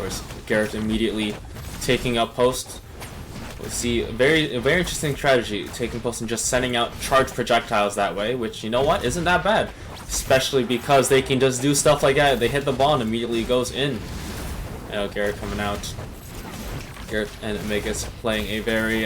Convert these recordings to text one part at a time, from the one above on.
course, Garrett immediately taking up post. We'll see a very interesting strategy, taking post and just sending out charged projectiles that way, which, you know what, isn't that bad. Especially because they can just do stuff like that. They hit the ball and immediately goes in. You know, Garrett coming out. Garrett and Megas playing a very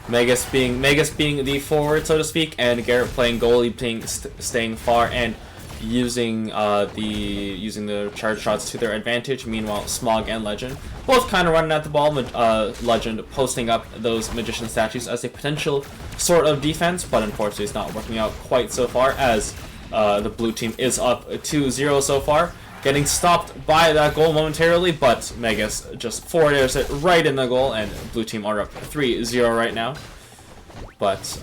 Megas being the forward, so to speak, and Garrett playing goalie, staying far and using the charge shots to their advantage. Meanwhile, Smog and Legend both kind of running at the ball. Legend posting up those magician statues as a potential sort of defense, but unfortunately it's not working out quite so far, as the blue team is up 2-0 so far, getting stopped by that goal momentarily, but Megas just forward airs it right in the goal, and blue team are up 3-0 right now. But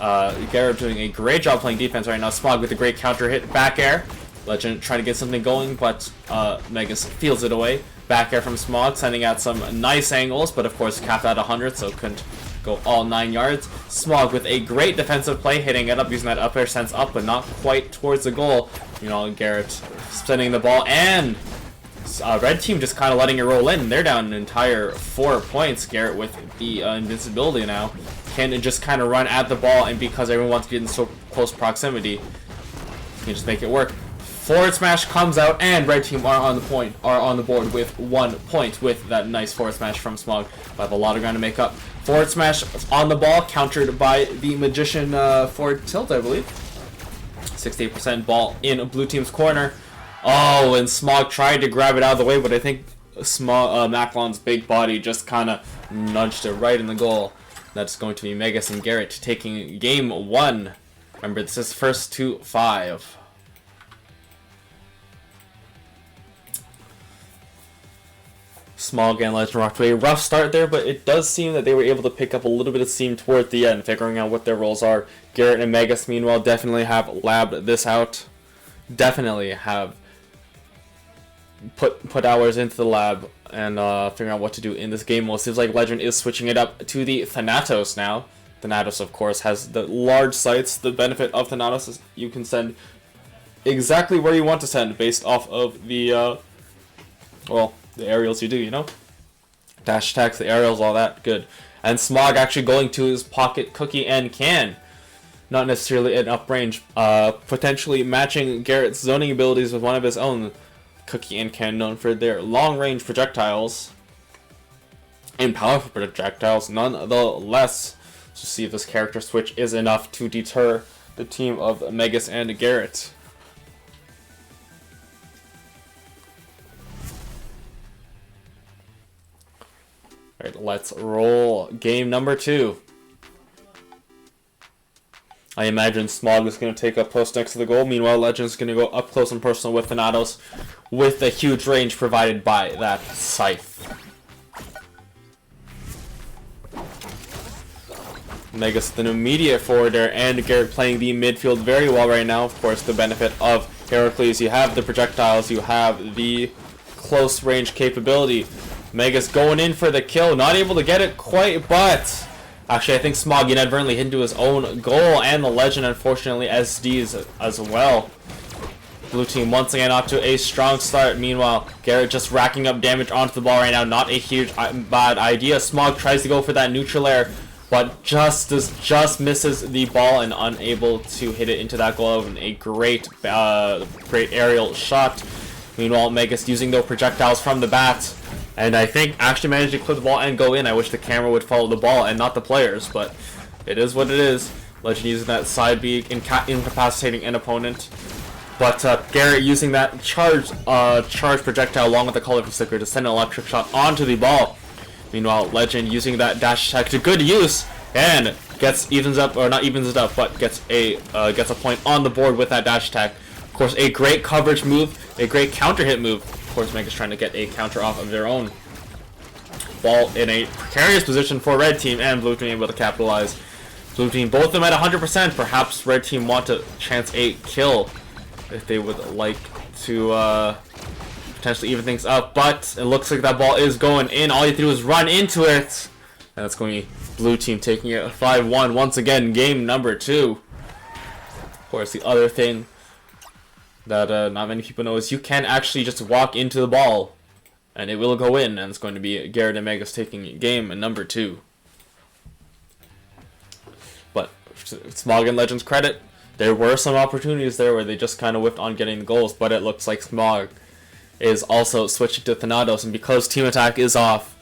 Garrett doing a great job playing defense right now. Smog with a great counter hit, back air. Legend trying to get something going, but Megas fields it away. Back air from Smog, sending out some nice angles, but of course capped at 100, so couldn't go all 9 yards. Smog with a great defensive play, hitting it up, using that up air sense up, but not quite towards the goal. You know, Garrett spinning the ball, and red team just kind of letting it roll in. They're down an entire 4 points. Garrett with the invincibility now can just kind of run at the ball, and because everyone wants to get in so close proximity, you can just make it work. Forward smash comes out, and red team are on the board with 1 point with that nice forward smash from Smog. But have a lot of ground to make up. Forward smash on the ball, countered by the magician forward tilt, I believe. 68% ball in blue team's corner. Oh, and Smog tried to grab it out of the way, but I think Macklon's big body just kind of nudged it right in the goal. That's going to be Megas and Garrett taking game 1. Remember, this is first to 5. Smog and Legend rocked to a rough start there, but it does seem that they were able to pick up a little bit of steam toward the end, figuring out what their roles are. Garrett and Megas, meanwhile, definitely have labbed this out. Definitely have put hours into the lab and figuring out what to do in this game. Well, it seems like Legend is switching it up to the Thanatos now. Thanatos, of course, has the large sights. The benefit of Thanatos is you can send exactly where you want to send based off of the, the aerials you do, you know? Dash attacks, the aerials, all that, good. And Smog actually going to his pocket cookie and can. Not necessarily at up range. Potentially matching Garrett's zoning abilities with one of his own. Cookie and can, known for their long-range projectiles. And powerful projectiles, nonetheless. Let's just see if this character switch is enough to deter the team of Megas and Garrett. Alright, let's roll game number 2. I imagine Smog is going to take up post next to the goal. Meanwhile, Legend's going to go up close and personal with Thanatos with the huge range provided by that scythe. Megas with an immediate forward there, and Garrett playing the midfield very well right now. Of course, the benefit of Heracles, you have the projectiles, you have the close range capability. Megas going in for the kill, not able to get it quite, but actually I think Smog inadvertently hit into his own goal, and the Legend unfortunately SDs as well. Blue team once again off to a strong start. Meanwhile, Garrett just racking up damage onto the ball right now. Not a huge bad idea. Smog tries to go for that neutral air, but just misses the ball and unable to hit it into that goal. And a great aerial shot. Meanwhile, Megas using those projectiles from the bat, and I think actually managed to clip the ball and go in. I wish the camera would follow the ball and not the players, but it is what it is. Legend using that side B, incapacitating an opponent. But Garrett using that charge projectile along with the colorful sticker to send an electric shot onto the ball. Meanwhile, Legend using that dash attack to good use and gets evens up, or not evens it up, but gets a point on the board with that dash attack. Of course, a great coverage move, a great counter hit move. Of course, Mega's trying to get a counter off of their own. Ball in a precarious position for red team, and blue team able to capitalize. Blue team, both of them at 100%. Perhaps red team want to chance a kill if they would like to potentially even things up, but it looks like that ball is going in. All you have to do is run into it, and that's going to be blue team taking it 5-1 once again, game number 2. Of course, the other thing that not many people know is you can actually just walk into the ball. and it will go in, and it's going to be Garrett and Megas taking game number 2. But Smog and Legend's credit, there were some opportunities there where they just kind of whiffed on getting the goals, but it looks like Smog is also switching to Thanatos, and because team attack is off,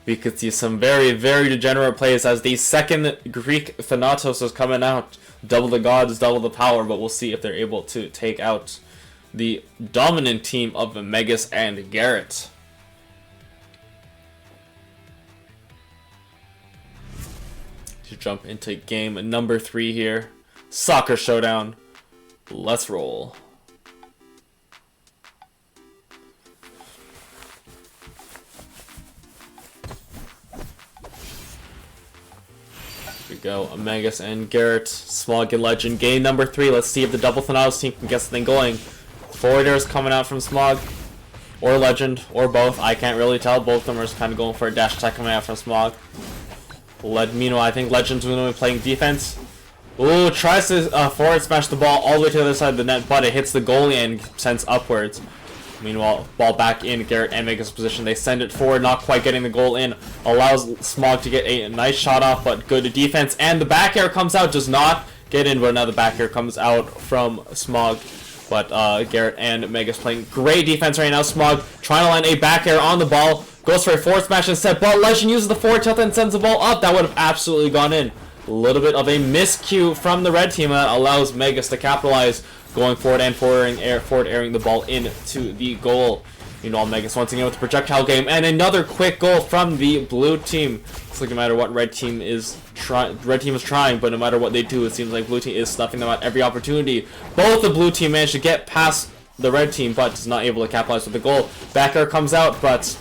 we could see some very, very degenerate plays as the second Greek Thanatos is coming out. Double the gods, double the power, but we'll see if they're able to take out the dominant team of Megas and Garrett. To jump into game number 3 here. Soccer Showdown. Let's roll. Here we go. Megas and Garrett. Smog and Legend. Game number 3. Let's see if the double Thanatos team can get something going. Forwarders coming out from Smog. Or Legend. Or both. I can't really tell. Both of them are just kind of going for a dash attack coming out from Smog. Meanwhile, I think Legend's going to be playing defense. Ooh, tries to forward smash the ball all the way to the other side of the net, but it hits the goalie and sends upwards. Meanwhile, ball back in Garrett and Megas' position. They send it forward, not quite getting the goal in. Allows Smog to get a nice shot off, but good defense. And the back air comes out, does not get in, but now the back air comes out from Smog. But Garrett and Megas playing great defense right now. Smog trying to land a back air on the ball. Goes for a forward smash instead, but Legend uses the forward tilt and sends the ball up. That would have absolutely gone in. A little bit of a miscue from the red team that allows Megas to capitalize, going forward and forward airing the ball into the goal. Meanwhile, Megas once again with the projectile game, and another quick goal from the blue team. It's like no matter what red team is trying, but no matter what they do, it seems like blue team is snuffing them at every opportunity. Both the blue team managed to get past the red team, but is not able to capitalize with the goal. Back air comes out, but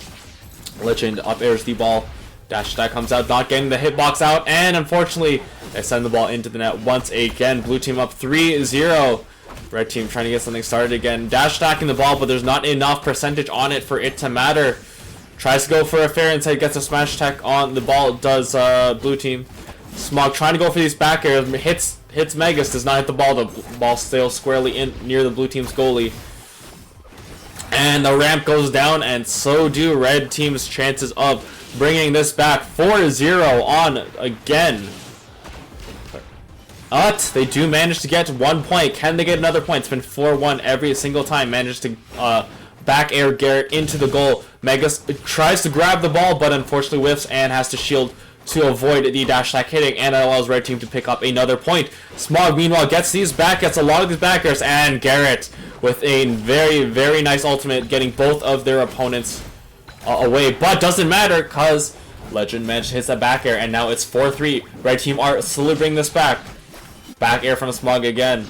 Legend up airs the ball. Dash attack comes out, not getting the hitbox out, and unfortunately, they send the ball into the net once again. Blue team up 3-0. Red team trying to get something started again. Dash attacking the ball, but there's not enough percentage on it for it to matter. Tries to go for a fair inside, gets a smash attack on the ball, does blue team. Smog trying to go for these back airs, hits Megas, does not hit the ball. The ball sails squarely in near the blue team's goalie. And the ramp goes down, and so do red team's chances of bringing this back. 4-0 on again. But they do manage to get 1 point. Can they get another point? It's been 4-1 every single time. Managed to back air Garrett into the goal. Megas tries to grab the ball, but unfortunately whiffs and has to shield to avoid the dash attack hitting, and that allows red team to pick up another point. Smog, meanwhile, gets a lot of these back airs, and Garrett with a very, very nice ultimate, getting both of their opponents away, but doesn't matter because Legend managed to hit that back air, and now it's 4-3. Red team are slowly bringing this back. Back air from Smog again.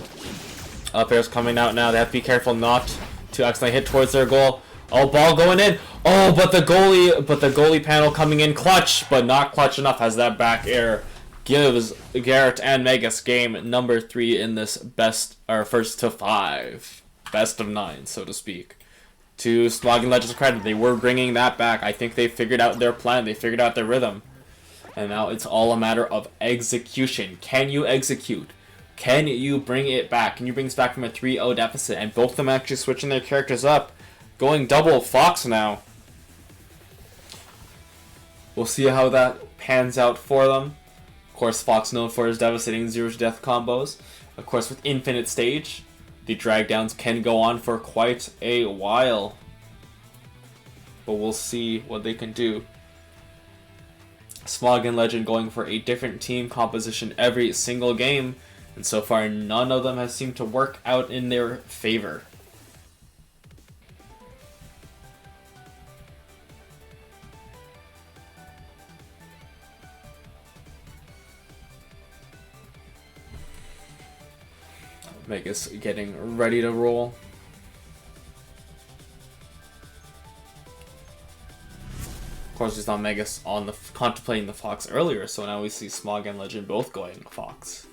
Up air's coming out now. They have to be careful not to accidentally hit towards their goal. Oh, ball going in. Oh, but the goalie panel coming in clutch, but not clutch enough as that back air gives Garrett and Megas game number 3 in this first to 5, best of 9, so to speak. To Smog and Legend's credit, they were bringing that back. I think they figured out their plan. They figured out their rhythm. And now it's all a matter of execution. Can you execute? Can you bring it back? Can you bring this back from a 3-0 deficit? And both of them actually switching their characters up. Going double Fox now. We'll see how that pans out for them. Of course, Fox known for his devastating 0-to-death combos. Of course, with Infinite Stage, the drag downs can go on for quite a while. But we'll see what they can do. Smog and Legend going for a different team composition every single game. And so far, none of them has seemed to work out in their favor. Megas getting ready to roll. Of course, we saw Megas on contemplating the Fox earlier, so now we see Smog and Legend both going Fox.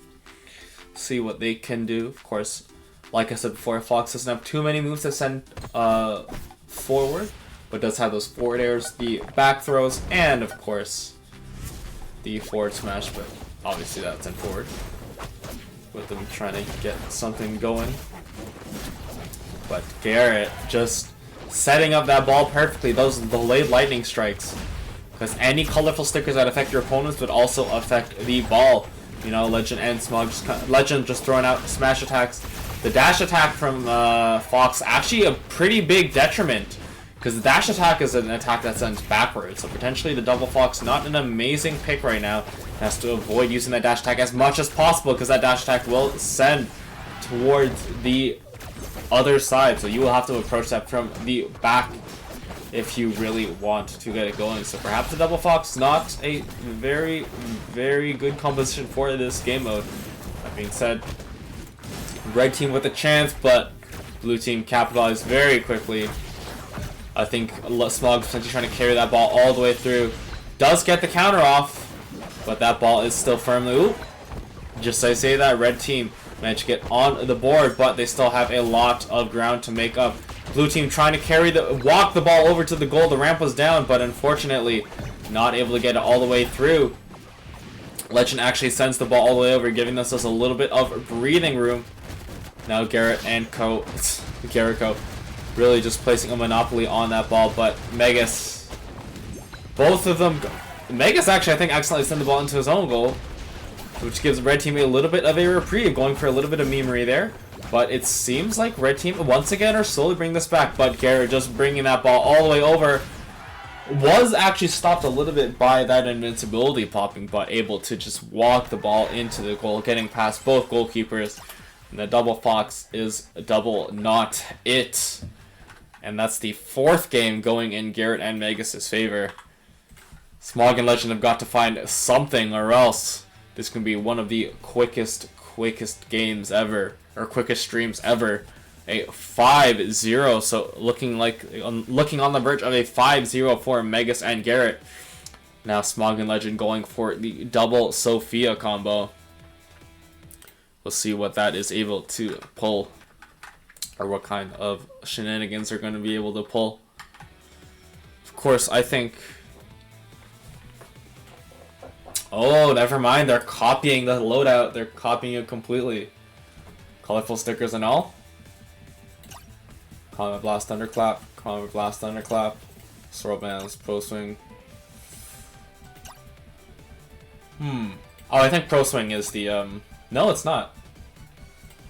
See what they can do. Of course, like I said before, Fox doesn't have too many moves to send forward, but does have those forward airs, the back throws, and of course, the forward smash, but obviously that's in forward. With them trying to get something going. But Garrett just setting up that ball perfectly. Those delayed lightning strikes. Because any colorful stickers that affect your opponents would also affect the ball. You know, Legend and Smog Legend just throwing out smash attacks. The dash attack from Fox actually a pretty big detriment. Because the dash attack is an attack that sends backwards. So potentially the double Fox not an amazing pick right now. Has to avoid using that dash attack as much as possible. Because that dash attack will send towards the other side. So you will have to approach that from the back if you really want to get it going. So perhaps the double Fox not a very, very good composition for this game mode. That being said, red team with a chance, but blue team capitalized very quickly. I think Smog essentially trying to carry that ball all the way through. Does get the counter off, but that ball is still firmly... Ooh, just I say that, red team managed to get on the board, but they still have a lot of ground to make up. Blue team trying to walk the ball over to the goal. The ramp was down, but unfortunately not able to get it all the way through. Legend actually sends the ball all the way over, giving us a little bit of breathing room. Now Garrett and Garrett really just placing a monopoly on that ball, but Megas, both of them, Megas actually I think accidentally sent the ball into his own goal, which gives red team a little bit of a reprieve, going for a little bit of memery there. But it seems like red team once again are slowly bringing this back, but Garrett just bringing that ball all the way over. Was actually stopped a little bit by that invincibility popping, but able to just walk the ball into the goal, getting past both goalkeepers. And the double Fox is double not it. And that's the fourth game going in Garrett and Megas' favor. Smog and Legend have got to find something, or else this can be one of the quickest games ever, or quickest streams ever. A 5-0, so looking on the verge of a 5-0 for Megas and Garrett. Now Smog and Legend going for the double Sophia combo. We'll see what that is able to pull, or what kind of shenanigans they're going to be able to pull. Of course, I think... Oh, never mind. They're copying the loadout. They're copying it completely. Colorful stickers and all. Comet Blast Thunderclap. Comet Blast Thunderclap. Swirl Bands. Pro Swing. Oh, I think Pro Swing is the... No, it's not.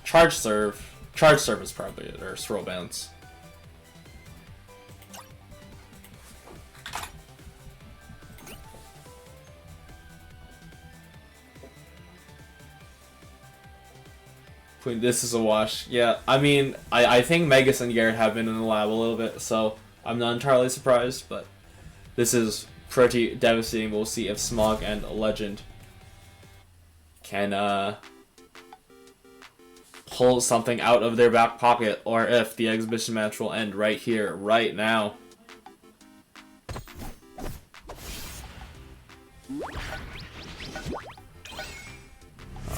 Charge Serve. Charge Serve is probably it, or Swirl Bands. This is a wash. Yeah, I mean, I think Megas and Garrett have been in the lab a little bit, so I'm not entirely surprised, but this is pretty devastating. We'll see if Smog and Legend can pull something out of their back pocket, or if the exhibition match will end right here, right now.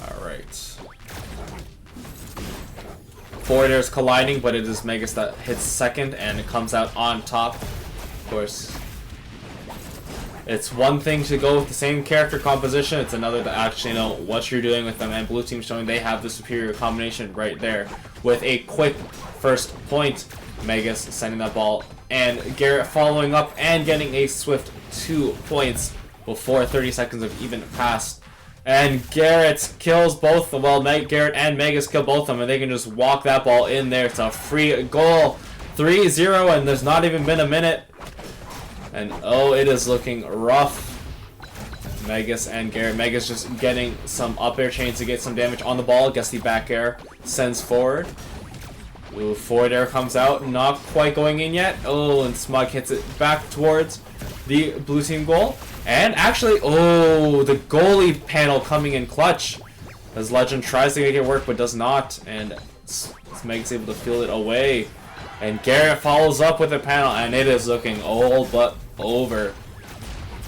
Alright. Forwarders colliding, but it is Megas that hits second, and it comes out on top. Of course, it's one thing to go with the same character composition, it's another to actually know what you're doing with them, and blue team showing they have the superior combination right there. With a quick first point, Megas sending that ball, and Garrett following up and getting a swift 2 points before 30 seconds have even passed. And Garrett kills both, well, Garrett and Megas kill both of them, and they can just walk that ball in there. It's a free goal. 3-0, and there's not even been a minute. And oh, it is looking rough. Megas and Garrett. Megas just getting some up air chains to get some damage on the ball. Gets the back air, sends forward. Ooh, forward air comes out, not quite going in yet. Oh, and Smog hits it back towards the blue team goal. And actually, oh, the goalie panel coming in clutch. As Legend tries to make it work, but does not. And Smeg's able to field it away. And Garrett follows up with a panel, and it is looking all but over.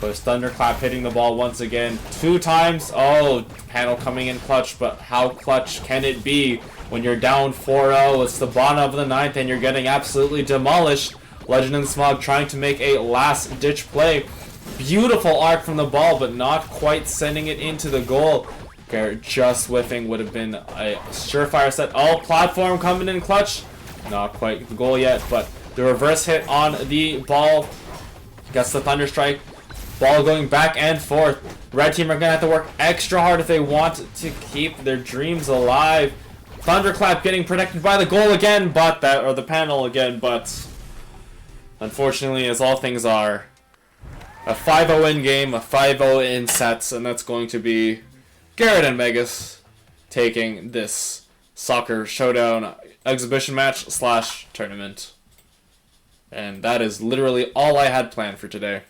But Thunderclap hitting the ball once again. 2 times. Oh, panel coming in clutch, but how clutch can it be when you're down 4-0? It's the bottom of the 9th, and you're getting absolutely demolished. Legend and Smog trying to make a last-ditch play. Beautiful arc from the ball, but not quite sending it into the goal. Garrett just whiffing would have been a surefire set. Oh, platform coming in clutch. Not quite the goal yet, but The reverse hit on the ball. Gets the Thunder Strike. Ball going back and forth. Red team are going to have to work extra hard if they want to keep their dreams alive. Thunderclap getting protected by the goal again, but that, or the panel again, but unfortunately, as all things are, a 5-0 in game, a 5-0 in sets, and that's going to be Garrett and Megas taking this soccer showdown exhibition match / tournament. And that is literally all I had planned for today.